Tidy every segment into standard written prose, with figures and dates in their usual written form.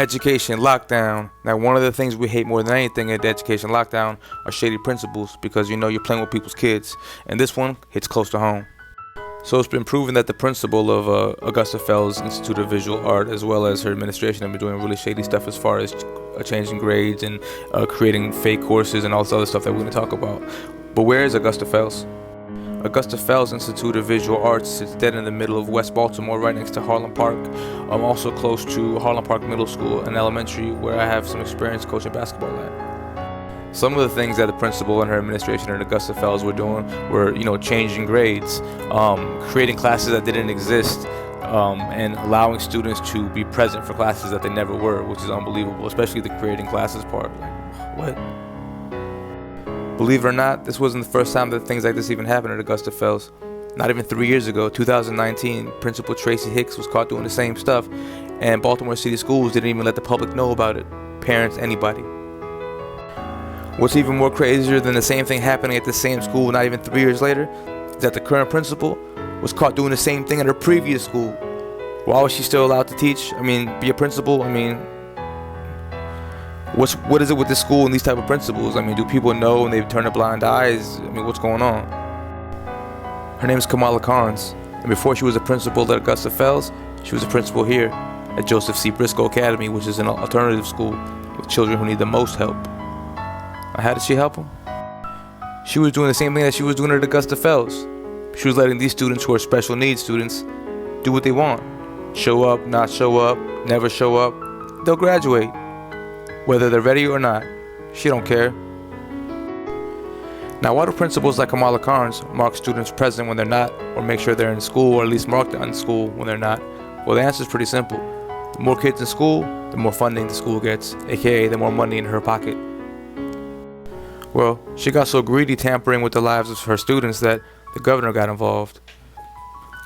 Education lockdown. Now, one of the things we hate more than anything at the education lockdown are shady principles, because you know you're playing with people's kids, and this one hits close to home. So it's been proven that the principal of Augusta Fells Institute of Visual Art, as well as her administration, have been doing really shady stuff as far as changing grades and creating fake courses and all this other stuff that we're going to talk about. But where is Augusta Fells? Augusta Fells Institute of Visual Arts sits dead in the middle of West Baltimore, right next to Harlem Park. I'm also close to Harlem Park Middle School and Elementary, where I have some experience coaching basketball at. Some of the things that the principal and her administration at Augusta Fells were doing were, changing grades, creating classes that didn't exist, and allowing students to be present for classes that they never were, which is unbelievable, especially the creating classes part. Like, what? Believe it or not, this wasn't the first time that things like this even happened at Augusta Fells. Not even 3 years ago, 2019, Principal Tracy Hicks was caught doing the same stuff, and Baltimore City Schools didn't even let the public know about it. Parents, anybody. What's even more crazier than the same thing happening at the same school not even 3 years later is that the current principal was caught doing the same thing at her previous school. Why was she still allowed to teach? Be a principal? What is it with this school and these type of principals? Do people know and they turn a blind eyes? What's going on? Her name is Kamala Carnes, and before she was a principal at Augusta Fells, she was a principal here at Joseph C. Briscoe Academy, which is an alternative school with children who need the most help. Now, how did she help them? She was doing the same thing that she was doing at Augusta Fells. She was letting these students who are special needs students do what they want. Show up, not show up, never show up. They'll graduate. Whether they're ready or not, she don't care. Now, why do principals like Kamala Carnes mark students present when they're not, or make sure they're in school, or at least mark them in school when they're not? Well, the answer is pretty simple. The more kids in school, the more funding the school gets, aka the more money in her pocket. Well, she got so greedy tampering with the lives of her students that the governor got involved.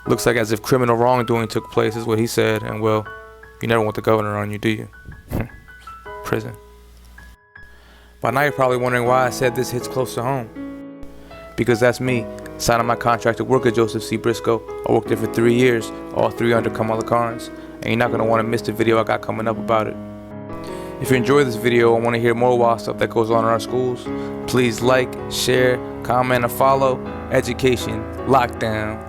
Looks like as if criminal wrongdoing took place is what he said, and well, you never want the governor on you, do you? Prison. By now you're probably wondering why I said this hits close to home. Because that's me, signing my contract to work at Joseph C. Briscoe. I worked there for 3 years, all 3 under Kamala Carnes, and you're not going to want to miss the video I got coming up about it. If you enjoy this video and want to hear more wild stuff that goes on in our schools, please like, share, comment, and follow Education Lockdown.